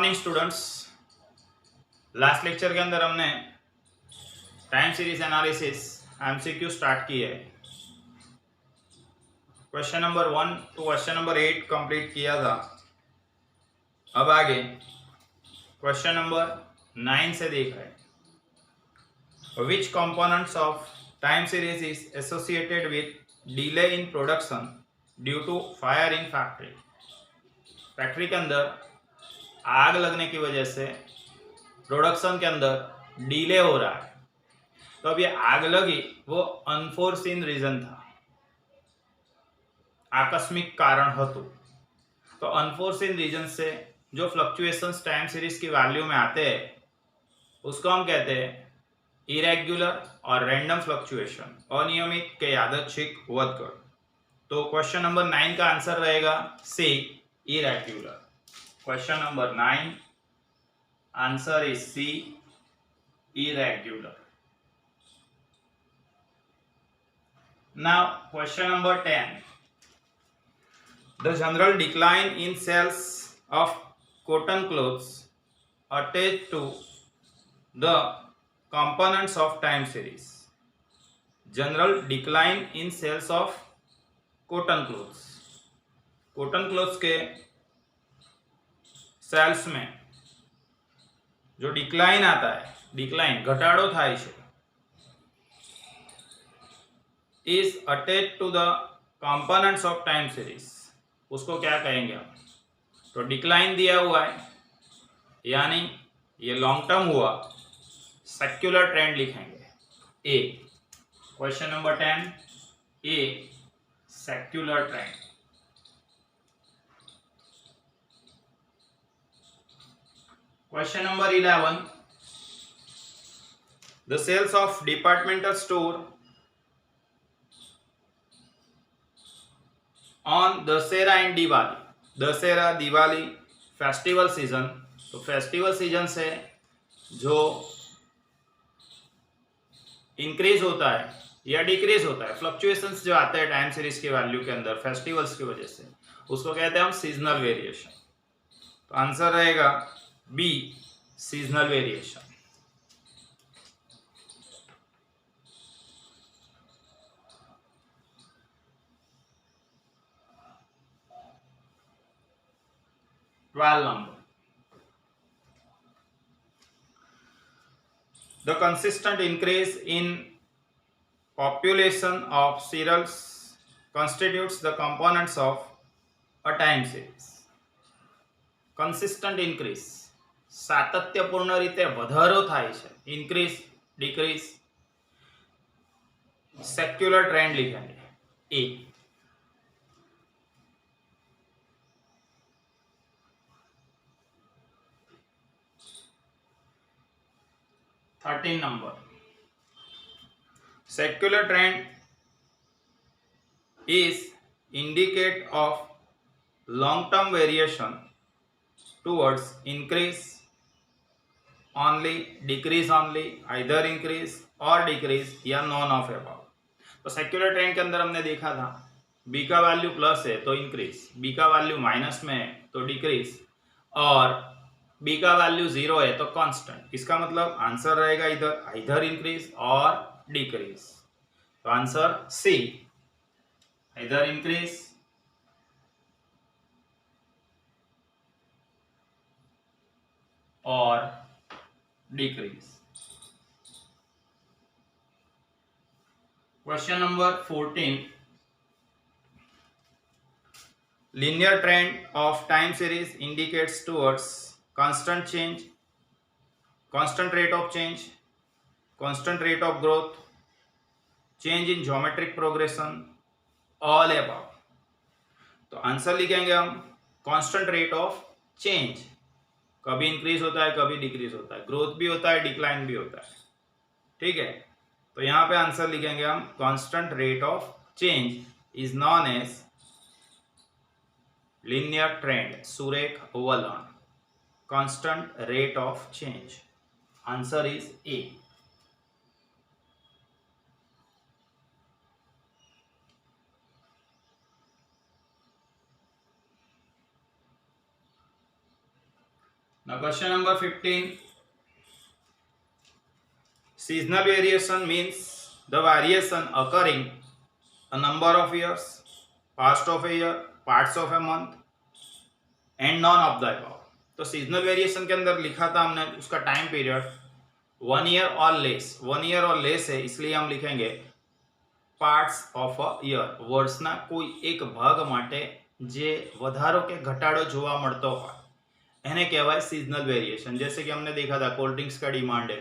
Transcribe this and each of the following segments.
Morning students. Last lecture के अंदर हमने time series analysis MCQ start की है। Question number 1 to question number 8 complete किया था। अब आगे क्वेश्चन नंबर 9 से देख रहे हैं। Which components of time series is associated with delay in production due to fire in factory. Factory के अंदर आग लगने की वजह से प्रोडक्शन के अंदर डिले हो रहा है। तो अब ये आग लगी वो अनफोर्सिन रीजन था, आकस्मिक कारण હતું। तो अनफोर्सिन रीजन से जो फ्लक्चुएशंस टाइम सीरीज की वैल्यू में आते हैं उसको हम कहते हैं इरेग्युलर और रैंडम फ्लक्चुएशन, अनियमित के यादृच्छिक વધઘટ। तो क्वेश्चन नंबर 9 का आंसर रहेगा C, irregular. Question number 9 answer is C, irregular. Now question number 10. The general decline in sales of cotton clothes attached to the components of time series. General decline in sales of cotton clothes. cotton clothes के sales में जो decline आता है, decline घटाड़ो थाय छे, is attached to the components of time series. उसको क्या कहेंगे हम? तो डिक्लाइन दिया हुआ है यानी ये लॉन्ग टर्म हुआ, सेक्युलर ट्रेंड लिखेंगे A. Question number 10 A, secular trend. Question number 11, the sales of departmental store on Dussehra and Diwali. Dussehra, Diwali, festival season. तो फेस्टिवल सीजन से जो इंक्रीज होता है या डिक्रीज होता है, फ्लक्चुएशंस जो आते हैं टाइम सीरीज की वैल्यू के अंदर फेस्टिवल्स की वजह से, उसको कहते हैं हम सीजनल वेरिएशन। तो आंसर रहेगा B, seasonal variation. Twelve number, the consistent increase in population of cereals constitutes the components of a time series. consistent increase, સાતત્યપૂર્ણ રીતે વધારો થાય છે, increase, decrease, secular trend लिखेंगे ए। 13 number, secular trend is indicate of long term variation towards increase only, decrease only, either increase or decrease या none of above। तो secular trend के अंदर हमने देखा था बी का वैल्यू प्लस है तो इंक्रीज, बी का वैल्यू माइनस में है तो डिक्रीज, और बी का वैल्यू 0 है तो कांस्टेंट। इसका मतलब आंसर रहेगा इधर इधर इंक्रीज और डिक्रीज। तो आंसर सी, इधर इंक्रीज और decrease. Question number 14, linear trend of time series indicates towards constant change, constant rate of change, constant rate of growth, change in geometric progression, all above। तो answer लिखेंगे हम constant rate of change. कभी increase होता है, कभी decrease होता है, growth भी होता है, डिक्लाइन भी होता है। ठीक है, तो यहां पे आंसर लिखेंगे हम constant rate of change is known as linear trend, सुरेख वलन, constant rate of change। answer is A। Now question number 15. Seasonal variation means the variation occurring a number of years, past of a year, parts of a month and none of the above. तो seasonal variation के अंदर लिखा था हमने उसका time period 1 year और less, 1 year और less है इसलिए हम लिखेंगे પાર્ટ્સ ઓફ અ યર, વર્ષના કોઈ એક ભાગ માટે જે વધારો કે ઘટાડો જોવા મળતો હોય એને કહેવાય सीजनल वेरिएशन। जैसे कि हमने देखा था कोल्ड ड्रिंक्स का डिमांड है,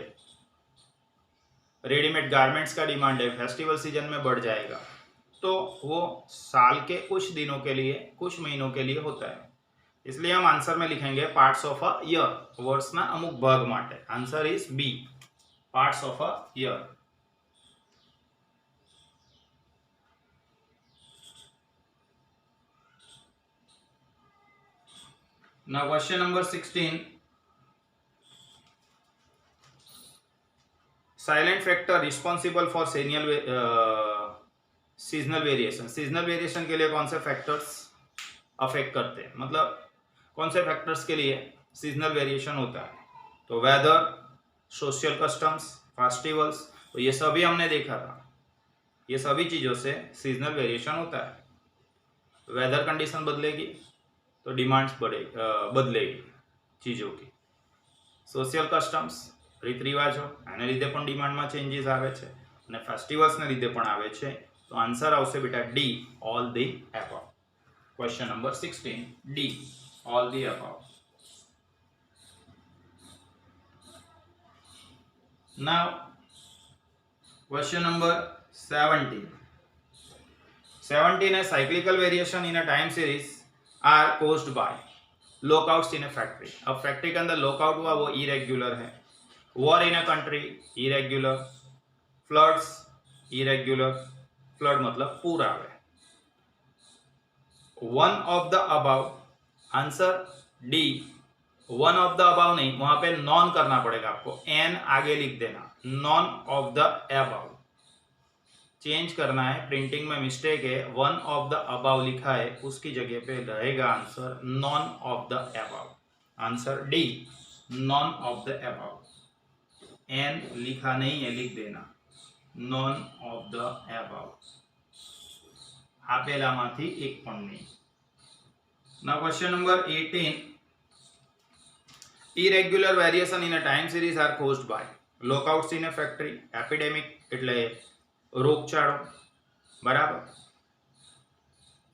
रेडीमेड गारमेंट्स का डिमांड है, फेस्टिवल सीजन में बढ़ जाएगा तो वो साल के कुछ दिनों के लिए, कुछ महीनों के लिए होता है, इसलिए हम आंसर में लिखेंगे पार्ट्स ऑफ अ ईयर, વર્ષના અમુક ભાગ માટે। Answer is B, parts of a year. Now question number 16. Silent factor responsible for seasonal variation। Seasonal variation के लिए कौन से फैक्टर्स अफेक्ट करते हैं, मतलब कौन से फैक्टर्स के लिए सीजनल वेरिएशन होता है? तो वेदर, सोशल कस्टम्स, फेस्टिवल्स, तो ये सभी हमने देखा था, ये सभी चीज़ों से सीजनल वेरिएशन होता है। वेदर कंडीशन बदलेगी तो डिमांड्स बदलेगी चीज़ों की। सोशियल कस्टम्स, રીત રિવાજો, આને લીધે પણ ડિમાન્ડમાં ચેન્જીસ આવે છે અને ફેસ્ટિવલ્સને લીધે પણ આવે છે। તો આન્સર આવશે બેટા D, all the above. Question number 16, D, all the above. Now question number 17. 17 है cyclical variation in a time series are caused by lockouts in a factory. अब फैक्ट्री के अंदर लॉकआउट हुआ वो इरेग्युलर है, war in a country irregular, floods irregular, flood मतलब पूर आवे। One of the above, answer D, one of the above नहीं, वहां पे नॉन करना पड़ेगा आपको, एन आगे लिख देना, none of the above change करना है, प्रिंटिंग में मिस्टेक है, वन ऑफ द अबाव लिखा है उसकी जगह पे रहेगा answer none of the above. Answer D, none of the above, N लिखा नहीं है लिख देना, नॉन ऑफ द अबाव, આપેલામાંથી એક પણ નહીં। Now question number 18. Irregular variation in a time series are caused by lockouts in a factory, epidemic એટલે रोगचाड़ो, बराबर,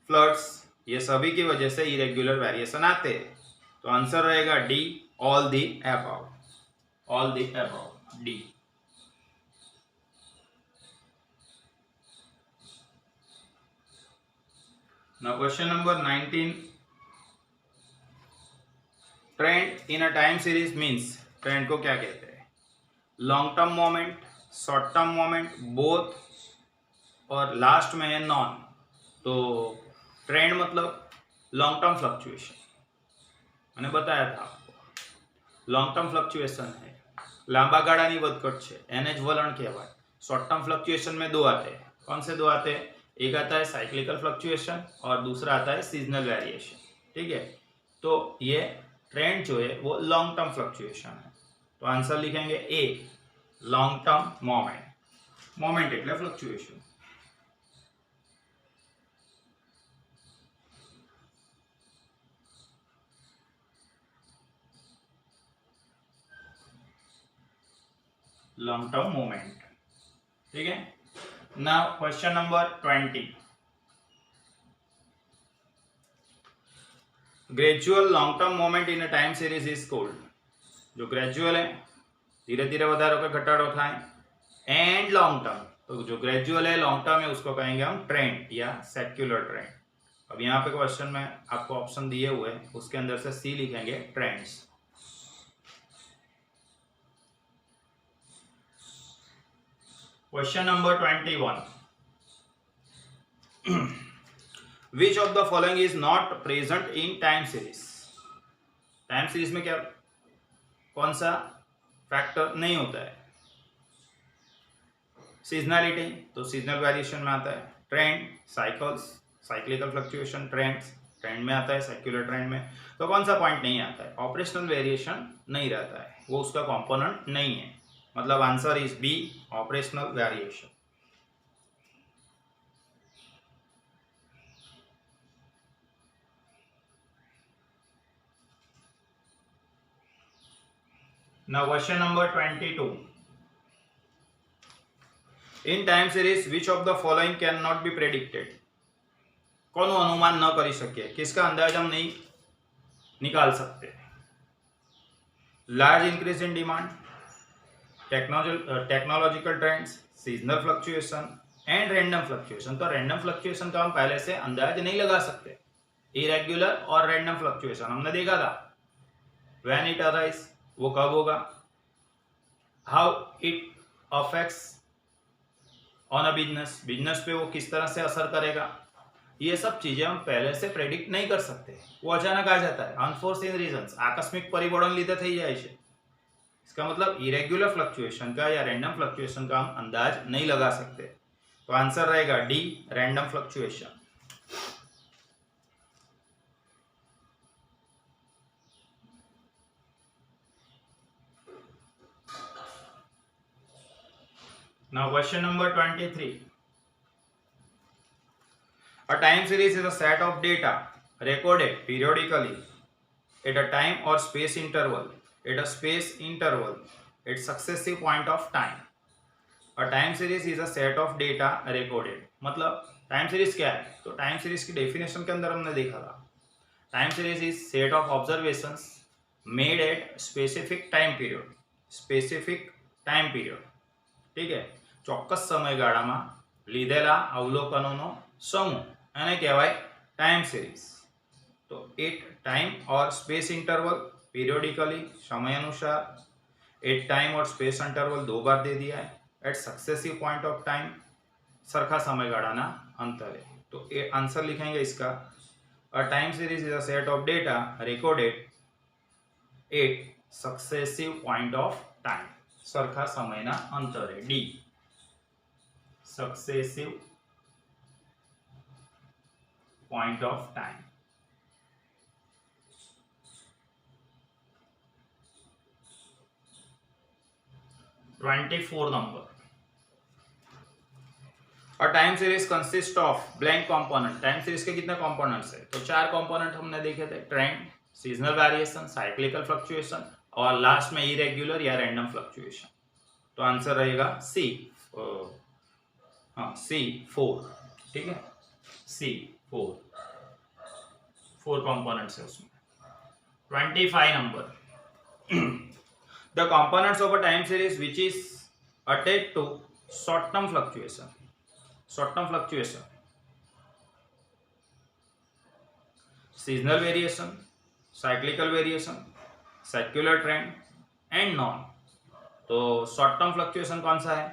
फ्लड्स, ये सभी की वजह से इरेग्युलर वेरिएशन आते हैं। तो आंसर रहेगा D, all the above, all the above, D. Now question number 19. Trend in a time series means, trend को क्या कहते हैं? Long term moment, short term moment, both, और लास्ट में है नॉन। तो ट्रेंड मतलब लॉन्ग टर्म फ्लक्चुएशन, मैंने बताया था आपको, लॉन्ग टर्म फ्लक्चुएशन है, लांबा गाड़ानी વધઘટ છે એને જ વલણ કહેવાય। शॉर्ट टर्म फ्लक्चुएशन में दो आते हैं, कौन से दो आते हैं? एक आता है साइक्लिकल फ्लक्चुएशन और दूसरा आता है सीजनल वेरिएशन, ठीक है। तो ये ट्रेंड जो है वो लॉन्ग टर्म फ्लक्चुएशन है, तो आंसर लिखेंगे ए, लॉन्ग टर्म मोमेंट, मोमेंट એટલે फ्लक्चुएशन। लॉन्ग टर्म मोमेंट, ठीक है। Now question number 20. Gradual long term moment in a time series is called, जो ग्रेजुअल है धीरे धीरे વધારો કે ઘટાડો થાય, एंड लॉन्ग टर्म, तो जो ग्रेजुअल है लॉन्ग टर्म है उसको कहेंगे हम ट्रेंड या सेक्युलर ट्रेंड। अब यहाँ पे क्वेश्चन में आपको ऑप्शन दिए हुए हैं, उसके अंदर से सी लिखेंगे, trends. Question number 21. Which of the following is not present in time series? Time series में क्या, कौन सा फैक्टर नहीं होता है? सीजनलिटी, तो सीजनल वेरिएशन में आता है, trend, cycles, cyclical fluctuation, trends, trend में आता है, सेक्युलर ट्रेंड में, तो कौन सा पॉइंट नहीं आता है? ऑपरेशनल वेरिएशन नहीं रहता है, वो उसका कंपोनेंट नहीं है। मतलब answer is B, operational variation. Now question number 22. In time series, which of the following cannot be predicted? કોનું અનુમાન ન કરી શકીએ, किसका अंदाज हम नहीं निकाल सकते? Large increase in demand, technological trends, seasonal fluctuation and random fluctuation. तो रैंडम फ्लक्चुएशन का हम पहले से अंदाज नहीं लगा सकते। इरेग्युलर और रैंडम फ्लक्चुएशन हमने देखा था, व्हेन इट अराइज, वो कब होगा, how it affects on a business, business पे वो किस तरह से असर करेगा, ये सब चीजें हम पहले से प्रेडिक्ट नहीं कर सकते, वो अचानक आ जाता है, अनफोर्सिन रीजन्स, आकस्मिक परिबळों લીધે થઈ જાય છે। इसका मतलब इरेग्युलर फ्लक्चुएशन का या रैंडम फ्लक्चुएशन का हम अंदाज नहीं लगा सकते। तो आंसर रहेगा D, random fluctuation. Now question number 23. A time series is a set of data recorded periodically at a time or space interval, at a space interval, at successive point of time. A time series is a set of data recorded. मतलब time series क्या है? तो time series की definition के अंदर हमने देखा था, time series is set of observations made at specific time period, specific time period, ठीक है, ચોક્કસ સમયગાળામાં લીધેલા અવલોકનોનો સમૂહ, એને કહેવાય ટાઈમ સિરીઝ। તો at time or space interval periodically, समय अनुसार, एट टाइम और स्पेस इंटरवल 2 बार दे दिया है, at successive point of time, सरखा समयगाळाना अंतरे। तो ये आंसर लिखेंगे इसका, a time series is a set of data recorded at successive point of time, सरखा समयना अंतरे, D, successive point of time. Twenty four number. और time series consist of blank component. Time series के कितने कंपोनेंट्स है? तो 4 कंपोनेंट हमने देखे थे, trend, seasonal variation, cyclical fluctuation और लास्ट में इरेग्युलर या रैंडम फ्लक्चुएशन। तो आंसर रहेगा सी, हाँ C4, ठीक है, C4, 4 कंपोनेंट्स है उसमें। 25 number. The components of a time series which is attached to short term fluctuation, short term fluctuation, seasonal variation, cyclical variation, secular trend and non। तो short term fluctuation कौन सा है?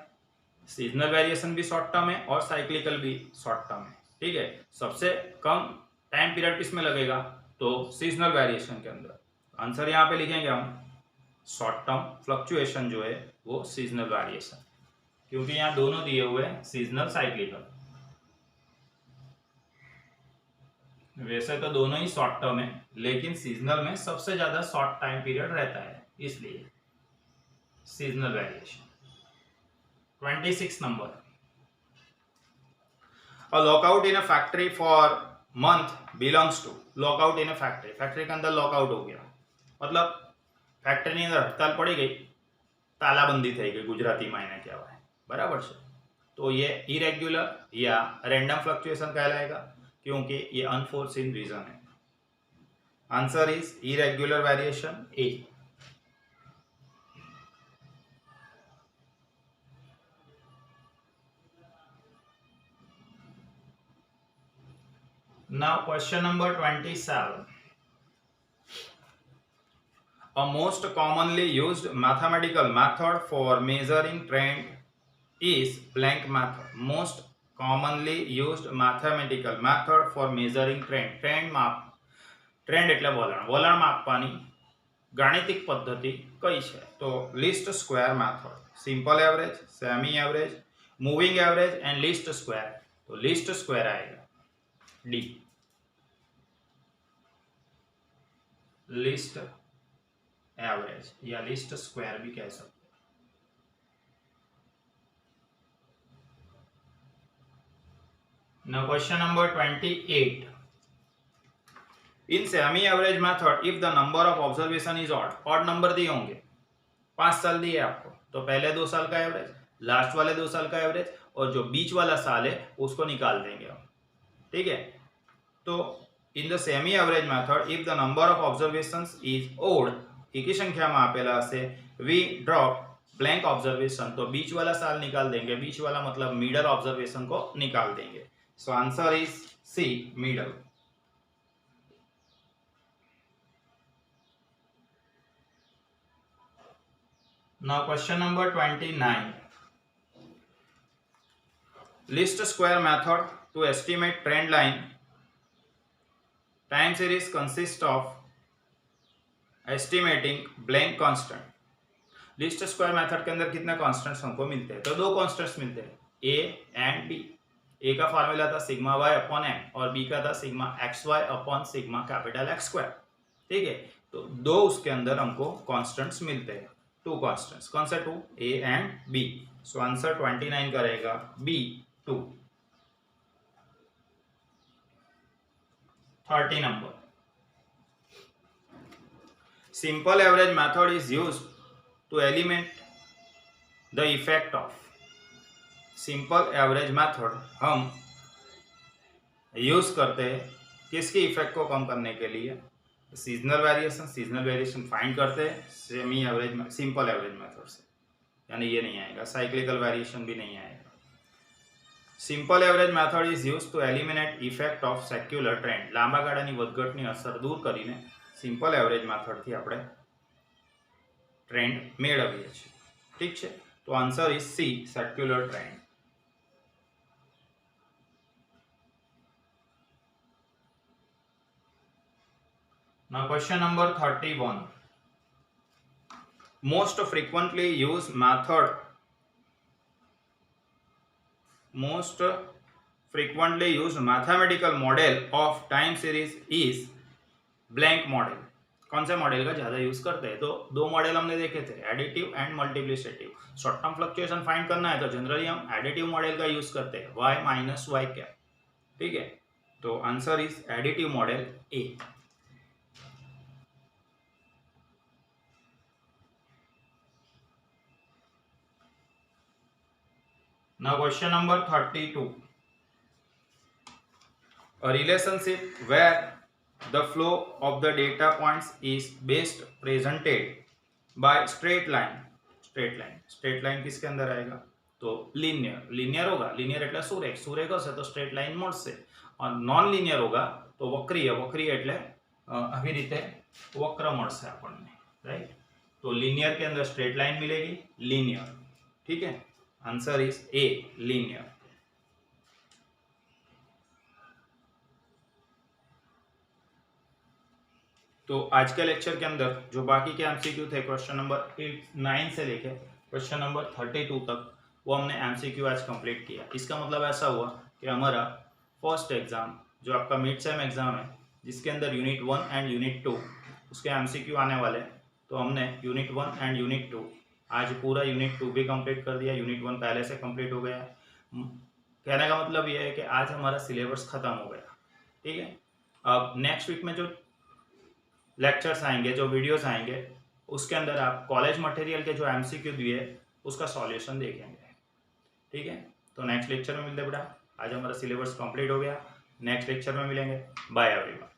Seasonal variation भी short term है और cyclical भी short term है, ठीक है। सबसे कम टाइम पीरियड किस में लगेगा? तो सीजनल वेरिएशन के अंदर। आंसर यहाँ पे लिखेंगे हम, शॉर्ट टर्म फ्लक्चुएशन जो है वो सीजनल वेरिएशन, क्योंकि यहाँ दोनों दिए हुए हैं, सीजनल साइक्लिकल। वैसे तो दोनों ही शॉर्ट टर्म है, लेकिन सीजनल में सबसे ज्यादा शॉर्ट टाइम पीरियड रहता है, इसलिए seasonal variation. 26 number. A lockout in a factory for month belongs to, lockout in a factory, factory के अंदर लॉकआउट हो गया, मतलब ફેક્ટરીની અંદર હડતાલ પડી ગઈ, તાલાબંધી થઈ ગઈ, ગુજરાતીમાં એને કહેવાય, બરાબર છે। તો ये इरेग्युलर या रैंडम फ्लक्चुएशन कहलाएगा, क्योंकि ये अनफोर्सिन रीजन है। Answer is irregular variation, A. Now question number 27. A most commonly used mathematical method for measuring trend is blank method. Most commonly used mathematical method for measuring trend. Trend એટલે વલણ, વલણ માપવાની ગાણિતિક પદ્ધતિ કઈ છે? તો least square method, simple average, semi average, moving average and least square. तो लिस्ट स्क्वायर आएगा, डी। लीस्ट एवरेज या लीस्ट स्क्वायर भी कह सकते हैं। Now question number 28, in semi average method if the number of observation is odd number दिए होंगे, 5 साल दिए आपको, तो पहले 2 साल का एवरेज, लास्ट वाले 2 साल का एवरेज, और जो बीच वाला साल है उसको निकाल देंगे हम, ठीक है। तो in the semi average method if the number of observations is odd, एकी संख्याમાં આપેલા હશે, वी ड्रॉप ब्लैंक ऑब्जर्वेशन, तो बीच वाला साल निकाल देंगे, बीच वाला मतलब मिडल ऑब्जर्वेशन को निकाल देंगे। So answer is C, middle. Now question number 29, least square method to estimate trend line time series consists of estimating blank constant। List square method के अंदर कितने कांस्टेंट्स हमको मिलते हैं, तो 2 कांस्टेंट्स मिलते हैं, ए एंड बी। ए का फॉर्मूला था सिग्मा वाई अपॉन एम और बी का था sigma x y upon sigma capital x square, ठीक है। तो 2 उसके अंदर हमको कांस्टेंट्स मिलते हैं, 2 कांस्टेंट्स, कौन सा 2, A and B. So answer 29 करेगा बी 2। 30 नंबर, simple average method is used to eliminate the effect of। Simple average method हम यूज करते हैं किसकी इफेक्ट को कम करने के लिए, सीजनल वेरिएशन फाइंड करते हैं semi average simple average method से, यानी ये नहीं आएगा, साइक्लिकल वेरिएशन भी नहीं आएगा। Simple average method is use to eliminate effect of secular trend, લાંબા ગાળાની વધઘટની અસર દૂર કરીને સિમ્પલ એવરેજ મેથડથી આપણે ट्रेंड મેળવીએ છીએ, ઠીક છે। તો answer is C, circular trend. Now question number 31, most frequently used mathematical model of time series is blank model। कौन से मॉडल का ज्यादा यूज करते हैं, तो 2 मॉडल हमने देखे थे, additive and multiplicative. Short term fluctuation find करना है तो जनरली हम एडिटिव मॉडल का यूज करते हैं, y माइनस वाई कैप, ठीक है। तो answer is additive model A. Now question number 32, a relationship where the flow of the data points is best presented by straight line किसके अंदर आएगा, तो लीनियर होगा, लीनियर એટલે સુરેખ હશે તો સ્ટ્રેટ લાઈન મળશે, और नॉन लीनियर होगा तो वक्रीय એટલે આવી રીતે વક્ર મળશે આપણને, राइट। तो लीनियर के अंदर स्ट्रेट लाइन मिलेगी, लीनियर, ठीक है। Answer is a, linear. तो आज के लेक्चर के अंदर जो बाकी के एमसीक्यू थे क्वेश्चन नंबर 9 से लेके क्वेश्चन नंबर 32 तक, वो हमने एमसीक्यू आज कंप्लीट किया। इसका मतलब ऐसा हुआ कि हमारा फर्स्ट एग्जाम जो आपका मिड सेम एग्जाम है, जिसके अंदर यूनिट 1 एंड यूनिट 2 उसके एमसीक्यू आने वाले, तो हमने यूनिट 1 एंड यूनिट 2 आज पूरा यूनिट 2 भी कंप्लीट कर दिया, यूनिट 1 पहले से कंप्लीट हो गया। कहने का मतलब ये है कि आज हमारा सिलेबस खत्म हो गया, ठीक है। अब नेक्स्ट वीक में जो लेक्चर्स आएंगे, जो वीडियोस आएंगे, उसके अंदर आप कॉलेज मटेरियल के जो एमसीक्यू दिए उसका सॉल्यूशन देखेंगे, ठीक है। तो नेक्स्ट लेक्चर में मिलते हैं बेटा, आज हमारा सिलेबस कंप्लीट हो गया, नेक्स्ट लेक्चर में मिलेंगे, बाय एवरीवन।